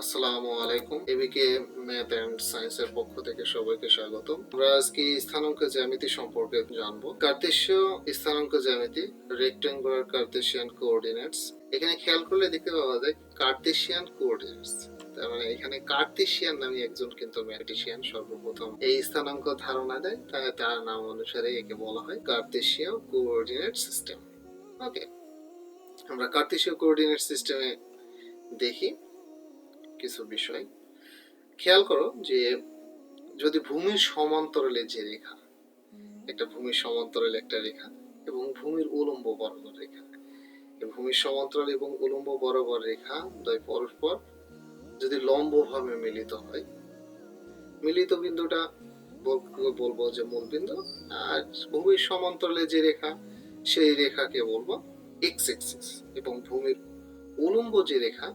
আসসালামু আলাইকুম। এবিকে math and সায়েন্সের পক্ষ থেকে সবাইকে স্বাগতম। আমরা আজকে স্থানাঙ্ক জ্যামিতি সম্পর্কে জানবো। কার্তেশীয় স্থানাঙ্ক জ্যামিতি, রেক্ট্যাঙ্গুলার কার্তেশিয়ান কোঅর্ডিনেটস। এখানে খেয়াল করলে দেখতে পাওয়া যায় কার্তেশিয়ান কোঅর্ডিনেটস। তার মানে এখানে কার্তেশিয়ান নামে একজন কিন্তু ম্যাথমেটিশিয়ান সর্বপ্রথম এই স্থানাঙ্ক ধারণা দেয়, তাই তার নাম অনুসারে একে বলা হয় কার্তেশীয় কোঅর্ডিনেট সিস্টেম। ওকে, আমরা কার্তেশীয় কোঅর্ডিনেট সিস্টেমে দেখি কিছু বিষয়। খেয়াল করো যে যদি ভূমির সমান্তরালে যে রেখা, একটা ভূমির সমান্তরালে একটা রেখা এবং ভূমির উলম্ব বরাবর রেখা, ভূমির সমান্তরাল এবং উলম্ব বরাবর রেখা দ্বয় পরস্পর যদি লম্বভাবে মিলিত হয়, মিলিত বিন্দুটা বলবো যে মূল বিন্দু, আর ভূমির সমান্তরালে যে রেখা সেই রেখাকে বলবো এক্স এক্সিস, এবং ভূমির উলম্ব যে রেখা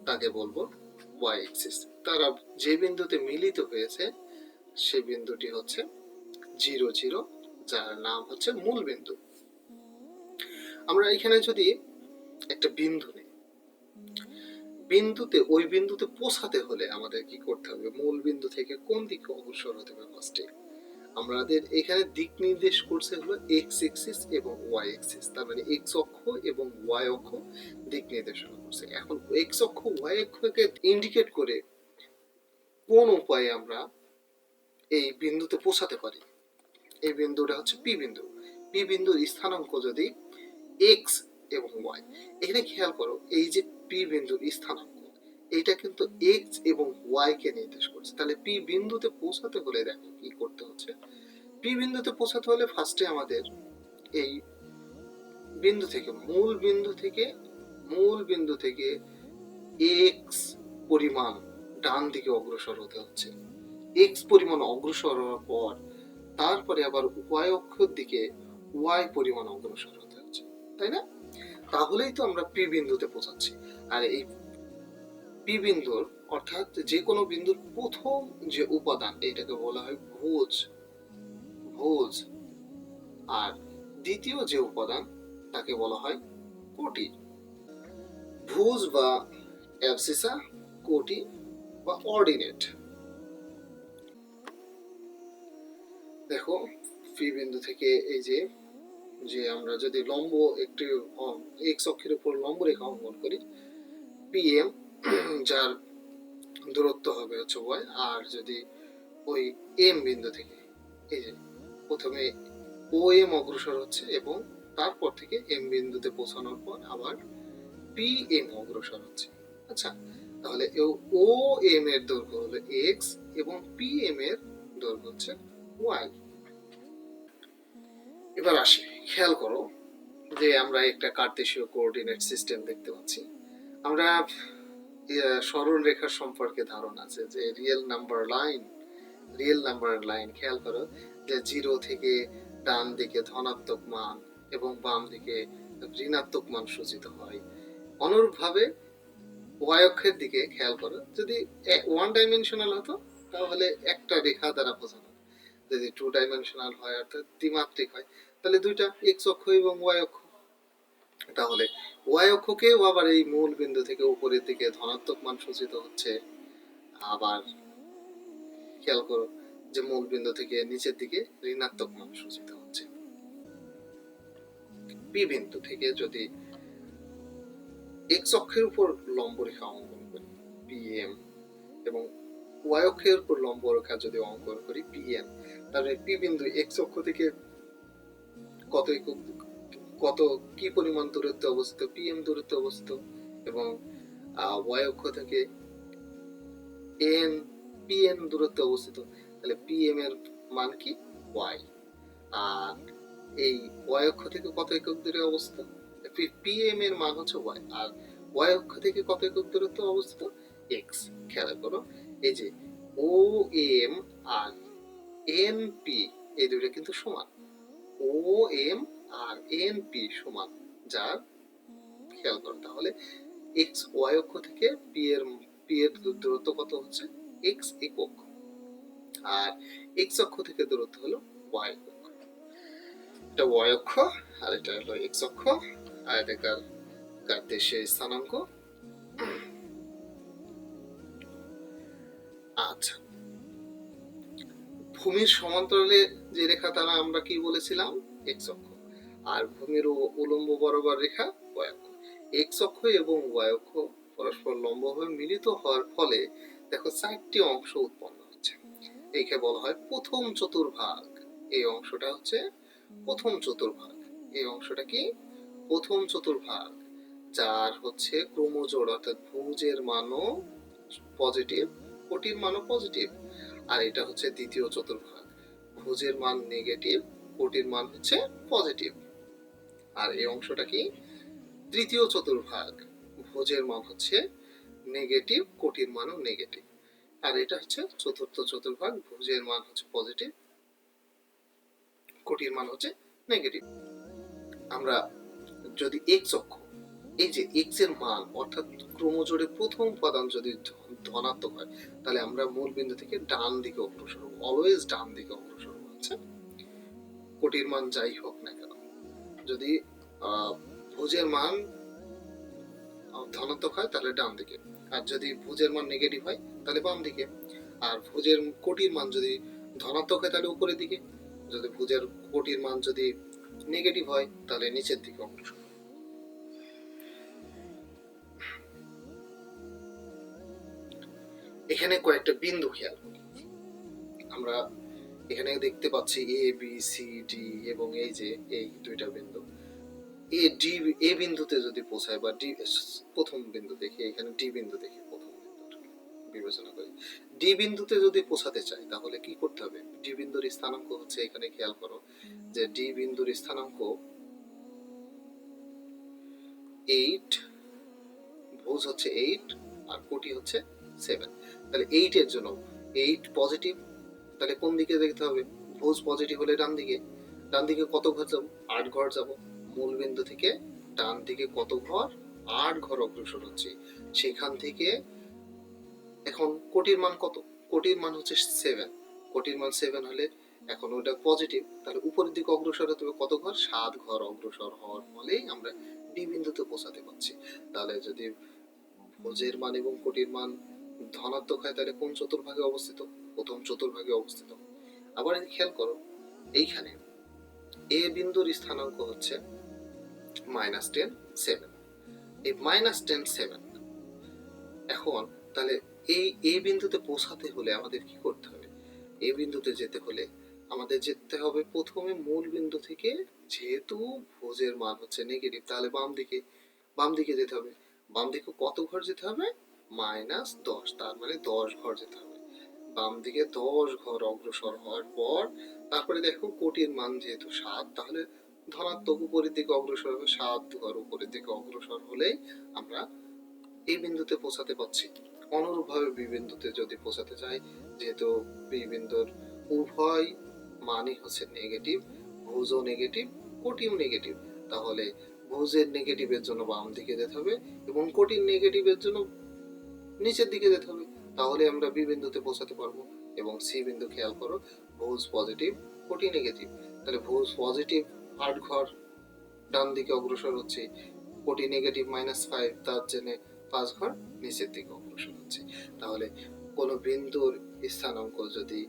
তাকে বলবো ওয়াই এক্সিস। তারা যে বিন্দুতে মিলিত হয়েছে সেই বিন্দুটি হচ্ছে 0 0, যার নাম হচ্ছে মূল বিন্দু। আমরা এখানে যদি একটা বিন্দু নিই, ওই বিন্দুতে পৌঁছাতে হলে আমাদের কি করতে হবে? মূল বিন্দু থেকে কোন দিকে অগ্রসর হতে হবে? ফার্স্টে আমাদের এখানে দিক নির্দেশ করছে হলো এক্স এক্সিস এবং ওয়াই এক্সিস, তার মানে এক্স অক্ষ এবং ওয়াই অক্ষ দিক নির্দেশনা করছে। এখন এক্স অক্ষ ওয়াই অক্ষকে ইন্ডিকেট করে কোন উপায়ে আমরা এই বিন্দুতে পৌঁছাতে পারি? এই বিন্দুটা হচ্ছে পি বিন্দু। পি বিন্দুর স্থানাঙ্ক যদি এক্স এবং ওয়াই, এখানে খেয়াল করো এই যে পি বিন্দুর স্থানাঙ্ক, এইটা কিন্তু এক্স এবং ওয়াই কে নির্দেশ করছে। তাহলে পি বিন্দুতে পৌঁছাতে হলে দেখো কি করতে হচ্ছে। পি বিন্দুতে পৌঁছাতে হলে ফার্স্টে আমাদের এই বিন্দু থেকে মূল বিন্দু থেকে এক্স পরিমাণ ডান দিকে অগ্রসর হতে হচ্ছে। এক্স পরিমাণ অগ্রসর হওয়ার পর তারপরে আবার ওয়াই অক্ষের দিকে ওয়াই পরিমাণ অগ্রসর হতে হচ্ছে, তাই না? তাহলেই তো আমরা পি বিন্দুতে পৌঁছাচ্ছি। আর এই পি বিন্দুর অর্থাৎ যে কোনো বিন্দুর প্রথম যে উপাদান এটাকে বলা হয় ভুজ, আর দ্বিতীয় যে উপাদান তাকে বলা হয় কোটি। ভুজ বা অ্যাবসিসা, কোটি বা অর্ডিনেট। দেখো পি বিন্দু থেকে এই যে আমরা যদি লম্ব একটি এক্স অক্ষের উপর লম্ব রেখা অঙ্কন করি, পিএম, যার দূরত্ব হবে হচ্ছে ওয়াই, আর যদি ওই এম বিন্দু থেকে এই যে প্রথমে ও এম অগ্রসর হচ্ছে এবং তারপর থেকে এম বিন্দুতে পৌঁছানোর পর আবার পি এম অগ্রসর হচ্ছে। আচ্ছা, তাহলে ও এম এর দৈর্ঘ্য হলো এক্স এবং পি এম এর দৈর্ঘ্য হচ্ছে ওয়াই। এবার আসি, খেয়াল করো যে আমরা একটা কার্তেশীয় কোঅর্ডিনেট সিস্টেম দেখতে পাচ্ছি। আমরা সরল রেখার সম্পর্কে ধারণা আছে যে রিয়েল নাম্বার লাইন, খেয়াল করো যে 0 থেকে ডান দিকে ধনাত্মক মান এবং বাম দিকে ঋণাত্মক মান সূচিত হয়। অনুরূপভাবে ওয়াই অক্ষের দিকে খেয়াল করো, যদি ওয়ান ডাইমেনশনাল হতো তাহলে একটা রেখা দ্বারা বোঝানো, যদি টু ডাইমেনশনাল হয় অর্থাৎ দ্বিমাত্রিক হয় তাহলে দুইটা এক্স অক্ষ এবং ওয়াই অক্ষ। তাহলে ওয়াই অক্ষকেও আবার এই মূল বিন্দু থেকে উপরের দিকে ধনাত্মক মান সূচিত হচ্ছে, আবার খেয়াল করো যে মূল বিন্দু থেকে নিচের দিকে ঋণাত্মক মান সূচিত হচ্ছে। পি বিন্দু থেকে যদি এক্স অক্ষের উপর লম্ব রেখা অঙ্কন করি পিএম, এবং ওয়াই অক্ষের উপর লম্ব রেখা যদি অঙ্কন করি পিএন, তাহলে পি বিন্দু এক্স অক্ষ থেকে কত কি পরিমাণ দূরত্বে অবস্থিত? পিএম দূরত্বে অবস্থিত, এবং ওয়াই অক্ষ থেকে পিএন দূরত্বে অবস্থিত। তাহলে পিএম এর মান কি? ওয়াই। আর এই ওয়াই অক্ষ থেকে কত একক দূরে অবস্থিত? পিএম এর মান হচ্ছে ওয়াই, আর ওয়াই অক্ষ থেকে কত একক দূরত্বে অবস্থিত? এক্স। খেয়াল করো এই যে ও এম আর এন পি, এই দুইটা কিন্তু সমান। ও এম আর এন পি সমান, যার খেয়াল করো তাহলে এক্স ওয়াই অক্ষ থেকে পি এর দূরত্ব কত হচ্ছে? এক্স একক, আর এক্স অক্ষ থেকে দূরত্ব হলো ওয়াই অক্ষ। এটা ওয়াই অক্ষ আর এটা হলো এক্স অক্ষ, আর এটা কার্তেশীয় স্থানাঙ্ক। আচ্ছা, ভূমির সমান্তরালে যে রেখা তারা আমরা কি বলেছিলাম, এক্স অক্ষ। আর ভূমির উলম্ব বরাবর রেখা ওয়াই অক্ষ। এক্স অক্ষ এবং ওয়াই অক্ষ পরস্পর লম্বভাবে মিলিত হওয়ার ফলে দেখো 4টি অংশ উৎপন্ন হচ্ছে। একে বলা হয় প্রথম চতুর্ভাগ। এই অংশটা হচ্ছে প্রথম চতুর্ভাগ। এই অংশটা কি প্রথম চতুর্ভাগ, যার হচ্ছে ক্রমজোড় অর্থাৎ ভুজের মানও পজিটিভ, কোটির মানও পজিটিভ। আর এটা হচ্ছে দ্বিতীয় চতুর্ভাগ, ভুজের মান নেগেটিভ, কোটির মান হচ্ছে পজিটিভ। আর এই অংশটা কি তৃতীয় চতুর্ভাগ, ভুজের মান হচ্ছে নেগেটিভ, কোটির মানও নেগেটিভ। আর এটা হচ্ছে চতুর্থ চতুর্ভাগ, ভুজের মান হচ্ছে পজিটিভ, কোটির মান হচ্ছে নেগেটিভ। আমরা যদি এক্স অক্ষ, এই যে এক্স এর মান অর্থাৎ ক্রমজোড়ে প্রথম উপাদান যদি ধনাত্মক হয়, তাহলে আমরা মূল বিন্দু থেকে ডান দিকে অগ্রসর হব, অলওয়েজ ডান দিকে অগ্রসর হব। আচ্ছা, কোটির মান যাই হোক না কেন, যদি ভুজের মান ধনাত্মক হয় তাহলে ডান দিকে, আর যদি ভুজের মান নেগেটিভ হয় তাহলে বাম দিকে। আর ভুজের কোটির মান যদি ধনাত্মক হয় তাহলে উপরের দিকে, যদি ভুজের কোটির মান যদি নেগেটিভ হয় তাহলে নিচের দিকে অগ্রসর। এখানে কয়েকটা বিন্দু খেয়াল করি। আমরা এখানে দেখতে পাচ্ছি এ বি সি ডি এবং এই যে এই দুইটা বিন্দু, এ ডি, এ বিন্দুতে যদি পৌঁছায় বা ডি প্রথম বিন্দু দেখি, এখানে ডি বিন্দু দেখি, প্রথম বিন্দু বিবেচনা করি, ডি বিন্দুতে যদি পৌঁছাতে চাই তাহলে কি করতে হবে? ডি বিন্দুর স্থানাঙ্ক হচ্ছে, এখানে খেয়াল করো যে ডি বিন্দুর স্থানাঙ্ক 8, ভুজ হচ্ছে 8 আর কোটি হচ্ছে 7। তাহলে 8 এর জন্য 8 পজিটিভ, তাহলে কোন দিকে দেখতে হবে? ভুজ পজিটিভ হলে ডান দিকে। ডান দিকে কত ঘর যাব? 8 ঘর যাব। মূল বিন্দু থেকে ডান দিকে কত ঘর? 8 ঘর অগ্রসর হচ্ছে। সেখান থেকে এখন কোটির মান কত? কোটির মান হচ্ছে 7। কোটির মান 7 হলে এখন ওটা পজিটিভ, তাহলে উপরের দিকে অগ্রসর হতে হবে কত ঘর? 7 ঘর অগ্রসর হওয়ার ফলেই আমরা ডি বিন্দুতে পৌঁছাতে পারছি। তাহলে যদি ভুজের মান এবং কোটির মান ধনাত্মক হয় তাহলে কোন চতুর্ভাগে অবস্থিত? প্রথম চতুর্ভাগে অবস্থিত। আবার খেয়াল করো, এইখানে এ বিন্দুর স্থানাঙ্ক হচ্ছে -10 7। এই -10 7, এখন তাহলে এই এ বিন্দুতে পৌঁছাতে হলে আমাদের কি করতে হবে? এ বিন্দুতে যেতে হলে আমাদের যেতে হবে প্রথমে মূল বিন্দু থেকে, যেহেতু ভুজের মান হচ্ছে নেগেটিভ তাহলে বাম দিকে, বাম দিকে যেতে হবে। বাম দিকে কত ঘর যেতে হবে? -10, তার মানে 10 ঘর যেতে হবে। বাম দিকে 10 ঘর অগ্রসর হওয়ার পর তারপরে দেখো কোটির মান যেহেতু 7, তাহলে ধনাত্মক উপরের দিকে অগ্রসর হবে, 7 ঘর উপরের দিকে অগ্রসর হলেই আমরা এই বিন্দুতে পৌঁছাতে পারছি। অনুরূপভাবে বি বিন্দুতে যদি পৌঁছাতে চাই, যেহেতু বি বিন্দুর উভয় মানই হচ্ছে নেগেটিভ, ভুজও নেগেটিভ, কোটিও নেগেটিভ, তাহলে ভুজের নেগেটিভের জন্য বাম দিকে যেতে হবে এবং কোটির নেগেটিভের জন্য নিচের দিকে যেতে হবে, তাহলে আমরা বি বিন্দুতে পৌঁছাতে পারবো। এবং সি বিন্দু খেয়াল করো, ভুজ পজিটিভ, কোটি নেগেটিভ, তাহলে ভুজ পজিটিভ 8 ঘর ডান দিকে অগ্রসর হচ্ছে, কোটি নেগেটিভ -5, তার জন্য 5 ঘর নিচের দিকে অগ্রসর হচ্ছে। তাহলে কোন বিন্দুর স্থানাঙ্ক যদি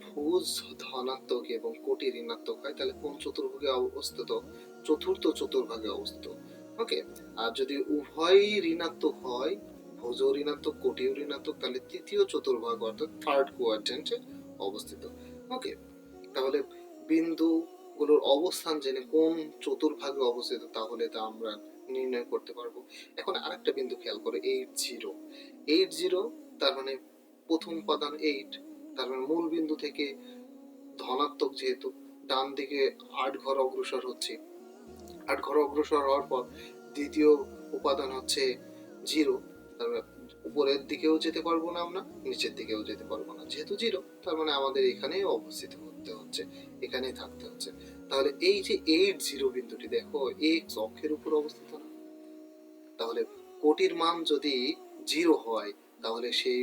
ভুজ ধনাত্মক এবং কোটি ঋণাত্মক হয় তাহলে কোন চতুর্ভাগে অবস্থিত? চতুর্থ চতুর্ভাগে অবস্থিত। ওকে, আর যদি উভয়ই ঋণাত্মক হয়, ভুজও ঋণাত্মক, কোটিও ঋণাত্মক, তাহলে তৃতীয় চতুর্ভাগ অর্থাৎ থার্ড কোয়াড্রেন্টে অবস্থিত। ওকে, তাহলে বিন্দু গুলোর অবস্থান জেনে কোন চতুর্ভাগে অবস্থিত তাহলে তা আমরা নির্ণয় করতে পারবো। এখন আরেকটা বিন্দু খেয়াল করে, 8 0। 8 0 তার মানে প্রথম উপাদান 8, তার মানে মূল বিন্দু থেকে ধনাত্মক, যেহেতু ডান দিকে 8 ঘর অগ্রসর হচ্ছে, 8 ঘর অগ্রসর হওয়ার পর দ্বিতীয় উপাদান হচ্ছে 0, তার মানে উপরের দিকেও যেতে পারবো না আমরা, নিচের দিকেও যেতে পারবো না, যেহেতু 0 তার মানে আমাদের এখানেই অবস্থিত হতে হচ্ছে, এখানেই থাকতে হচ্ছে। তাহলে এই যে 8 0 বিন্দুটি দেখো এক্স অক্ষের উপর অবস্থিত না, তাহলে কোটির মান যদি 0 হয় তাহলে সেই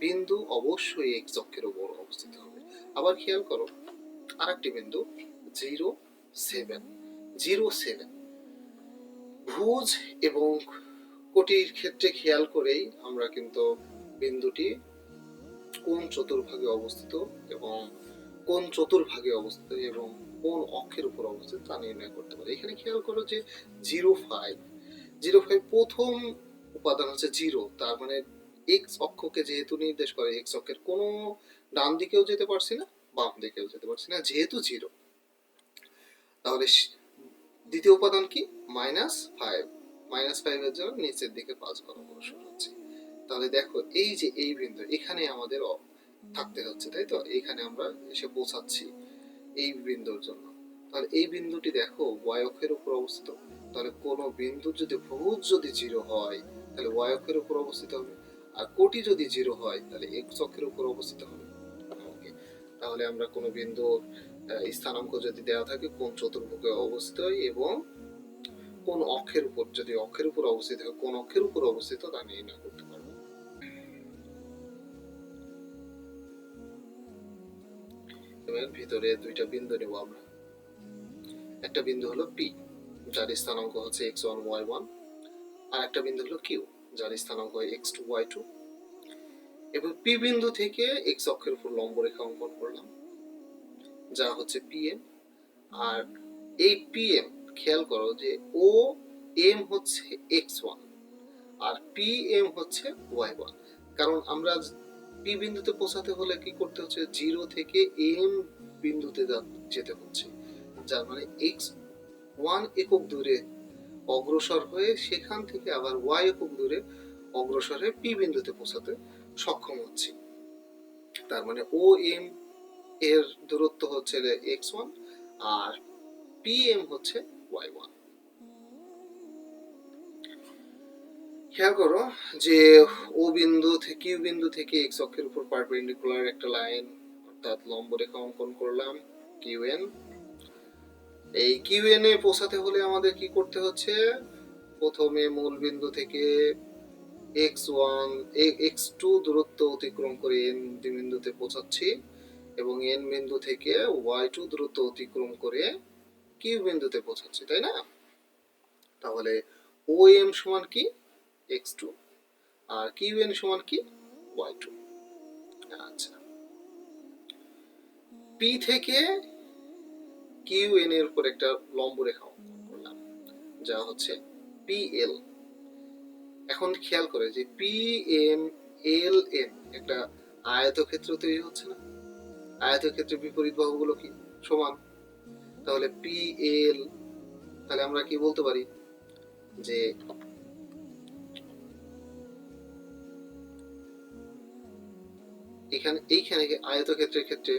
বিন্দু অবশ্যই এক্স অক্ষের উপর অবস্থিত হবে। আবার খেয়াল করো আরেকটি বিন্দু 0 7, 0 7, ভুজ এবং কোটির ক্ষেত্রে খেয়াল করেই আমরা কিন্তু বিন্দুটি কোন চতুর্ভাগে অবস্থিত এবং কোন চতুর্ভাগে অবস্থিত এবং কোন অক্ষের উপর অবস্থিত তা নির্ণয় করতে পারি। এখানে খেয়াল করো যে 0,5 0,5 প্রথম উপাদান হচ্ছে 0, তার মানে এক্স অক্ষকে যেহেতু নির্দেশ করে, এক্স অক্ষের কোনো ডান দিকেও যেতে পারছি না, বাম দিকেও যেতে পারছি না, যেহেতু 0। তাহলে দ্বিতীয় উপাদান কি? -5, -5 এর জন্য নিচের দিকে 5 ঘর অগ্রসর হচ্ছে। তাহলে দেখো এই যে এই বিন্দু এখানে আমাদের থাকতে হচ্ছে, তাই তো? এখানে আমরা এসে পৌঁছাচ্ছি এই বিন্দুর জন্য। তাহলে এই বিন্দুটি দেখো ওয়াই অক্ষের উপর অবস্থিত। তাহলে কোন বিন্দু যদি ভুজ যদি 0 হয় তাহলে ওয়াই অক্ষের উপর অবস্থিত হবে, আর কোটি যদি 0 হয় তাহলে এক্স অক্ষের উপর অবস্থিত হবে। ওকে, তাহলে আমরা কোন বিন্দুর স্থানাঙ্ক যদি দেওয়া থাকে কোন চতুর্ভুজে অবস্থিত হয় এবং কোন অক্ষের উপর, যদি অক্ষের উপর অবস্থিত হয় কোন অক্ষের উপর অবস্থিত তা নির্ণয় করতে পারবো। এবার ভিতরে দুইটা বিন্দু নেব আমরা। একটা বিন্দু হলো পি, যার স্থানাঙ্ক হচ্ছে x1 y1, আর একটা বিন্দু হলো কিউ, যার স্থানাঙ্ক হয় x2 y2। এবং পি বিন্দু থেকে x অক্ষের উপর লম্ব রেখা অঙ্কন করলাম, যা হচ্ছে পিএম। আর এই পিএম খেয়াল করো যে ও এম হচ্ছে x1 আর পিএম হচ্ছে y1। কারণ আমরা পি বিন্দুতে পৌঁছাতে হলে কি করতে হচ্ছে? 0 থেকে এম বিন্দুতে যেতে হচ্ছে, যার মানে x1 একক দূরে অগ্রসর হয়ে সেখান থেকে আবার y একক দূরে অগ্রসর হয়ে পি বিন্দুতে পৌঁছাতে সক্ষম হচ্ছে। তার মানে ও এম এর দূরত্ব হচ্ছে x1 আর pm হচ্ছে y1। খেয়াল করো যে ও বিন্দু থেকে কিউ বিন্দু থেকে x অক্ষের উপর পারপেন্ডিকুলার একটা লাইন অর্থাৎ লম্ব রেখা অঙ্কন করলাম কিউএন। এই কিউএন এ পৌঁছাতে হলে আমাদের কি করতে হচ্ছে? প্রথমে মূল বিন্দু থেকে x1 x2 দূরত্ব অতিক্রম করে n বিন্দুতে পৌঁছাচ্ছি এবং n বিন্দু থেকে y2 দূরত্ব অতিক্রম করে কিউ বিন্দুতে পৌঁছাচ্ছি, তাই না? তাহলে OM সমান কি? x2 আর QN সমান কি? y2। আচ্ছা, P থেকে QN এর উপর একটা লম্ব রেখা অঙ্কন করলাম, যা হচ্ছে PL। এখন খেয়াল করে যে PMLN একটা আয়তক্ষেত্র তৈরি হচ্ছে না? আয়তক্ষেত্রের বিপরীত বাহুগুলো কি? সমান। তাহলে PL, তাহলে আমরা কি বলতে পারি যে এইখানে আয়তক্ষেত্রের ক্ষেত্রে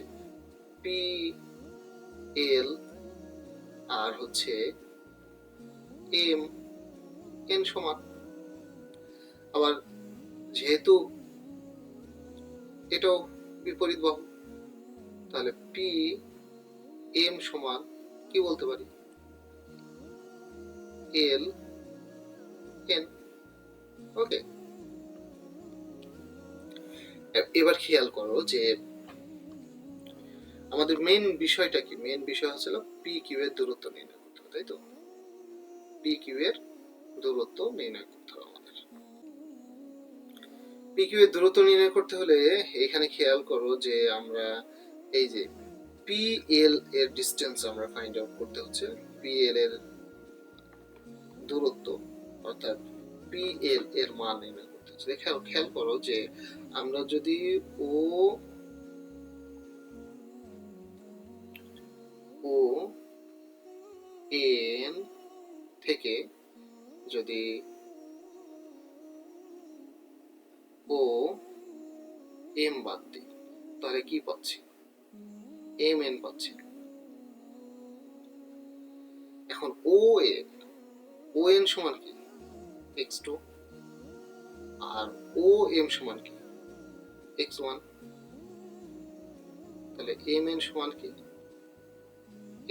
PL আর হচ্ছে MN সমান। আবার যেহেতু এটাও বিপরীত বাহু, তাহলে PM সমান কি বলতে পারি? LN। ওকে, এবার খেয়াল করো যে আমাদের মেইন বিষয়টা কি? মেইন বিষয় হচ্ছে পি কিউ এর দূরত্ব নির্ণয় করতে হবে, তাই তো? পি কিউ এর দূরত্ব নির্ণয় করতে হবে আমাদের। পি কিউ এর দূরত্ব নির্ণয় করতে হলে এখানে খেয়াল করো যে আমরা এই যে PL এর ডিসটেন্স আমরা ফাইন্ড আউট করতে হচ্ছে, PL এর দূরত্ব অর্থাৎ PL এর মান নির্ণয় করতে হচ্ছে। খেয়াল করো যে আমরা যদি ও এন থেকে যদি ও এম বাদ দিই তাহলে কি পাচ্ছি? MN পাচ্ছি। এখন ON সমান কি? x2 আর OM সমান কি? x1। তাহলে MN সমান কি?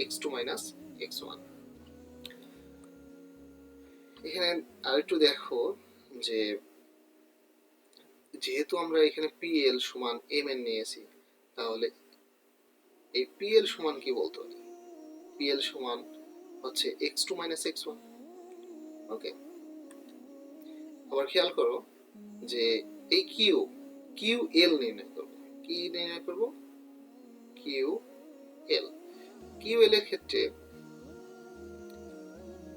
x2 minus x1। এখানে আরেকটু দেখো যে যেহেতু আমরা এখানে PL সমান MN নিয়েছি, তাহলে এই PL সমান কি বলতে পারি? PL সমান হচ্ছে x2 মাইনাস x1। ওকে, আবার খেয়াল করো যে এই QL নির্ণয় করবো। কি নির্ণয় করব? Q L. কিউ এল এর ক্ষেত্রে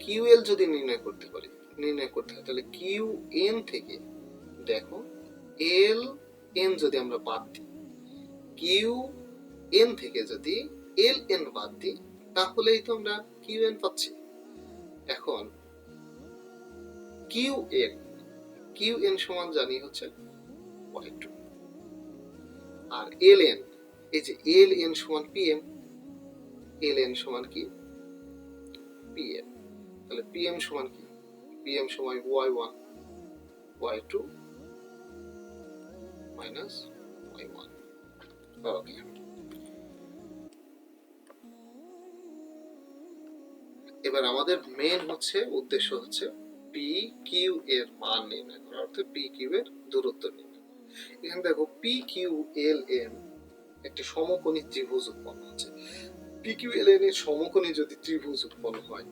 কিউ এল যদি নির্ণয় করতে হয় তাহলে কিউ এন থেকে দেখো এল এন যদি আমরা বাদ দিই, কিউ এন থেকে যদি এল এন বাদ দিই, তাহলেই তো আমরা কিউ এন পাচ্ছি। এখন কিউ এন সমান জানি হচ্ছে y2, আর এল এন, এই যে এল এন সমান পিএম, এল এন সমান কি? পিএম। তাহলে পিএম সমান কি? পিএম সমান y1 y2 মাইনাস y1। ওকে, এবার আমাদের মেন উদ্দেশ্য হচ্ছে পি কিউ এর মান নির্ণয় করা, অর্থাৎ পি কিউ এর দূরত্ব নির্ণয়। এখানে দেখো পি কিউ এল এন একটি সমকোণী ত্রিভুজ উৎপন্ন হচ্ছে। পি কিউ এল এন এর সমকোণী যদি ত্রিভুজ উৎপন্ন হয়,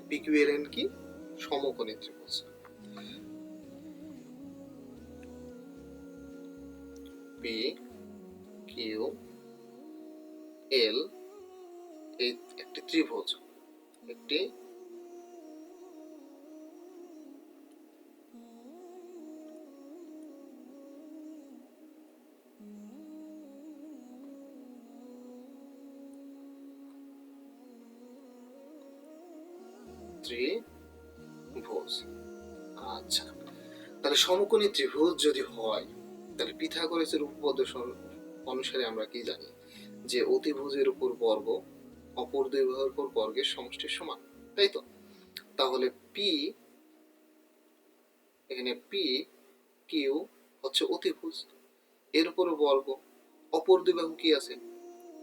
পি কিউ এল এন কি? সমকোণী ত্রিভুজ। পি কিউ এল এই একটি ত্রিভুজ, একটি ত্রিভুজ। আচ্ছা, তাহলে সমকোণী ত্রিভুজ যদি হয়, তাহলে পিথাগোরাসের উপপাদ্য অনুসারে আমরা কি জানি? যে অতিভুজের উপর বর্গ অপর দুই বাহুর উপর বর্গের সমষ্টির সমান, তাই তো? তাহলে পি, এখানে পি কিউ হচ্ছে অতিভুজ, এর উপর বর্গ, অপর দুই বাহু কি আছে?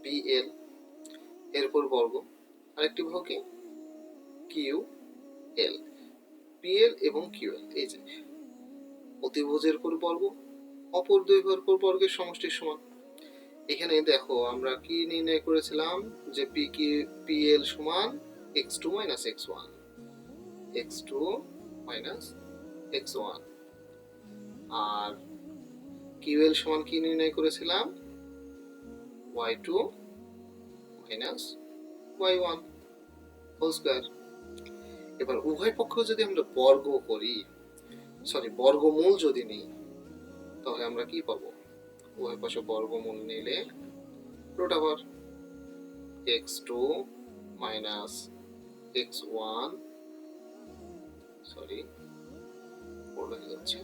পি এল, এর উপর বর্গ, আরেকটি বাহু কি? Q L. পি এল এবং কিউ এল, এই যে অতিভুজের উপর বর্গ অপর দুই বাহুর উপর বর্গের সমষ্টির সমান। এখানে দেখো আমরা কি নির্ণয় করেছিলাম? যে পি এল সমান x2 minus x1, x2 minus x1, আর কিউ এল সমান কি নির্ণয় করেছিলাম? y2 minus y1 whole square. এবার উভয় পক্ষ যদি আমরা বর্গমূল যদি নিই, তাহলে আমরা কি পাবো? উভয় পাশে বর্গমূল নিলে root over x2 minus x1 হয়ে যাচ্ছে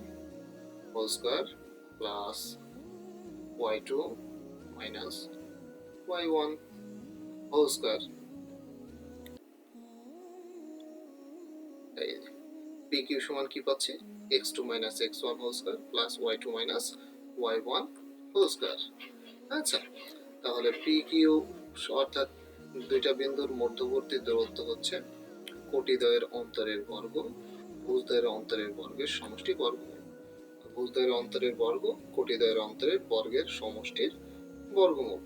whole square plus y2 minus y1 whole square. P Q সমান কি পাচ্ছি? x2 minus x1 whole square plus y2 minus y1 whole square. আচ্ছা, তাহলে পি কিউ অর্থাৎ দুইটা বিন্দুর মধ্যবর্তী দূরত্ব হচ্ছে কোটিদ্বয়ের অন্তরের বর্গ ভুজদ্বয়ের অন্তরের বর্গের সমষ্টি বর্গমূল। ভুজদ্বয়ের অন্তরের বর্গ কোটিদ্বয়ের অন্তরের বর্গের সমষ্টির বর্গমূল।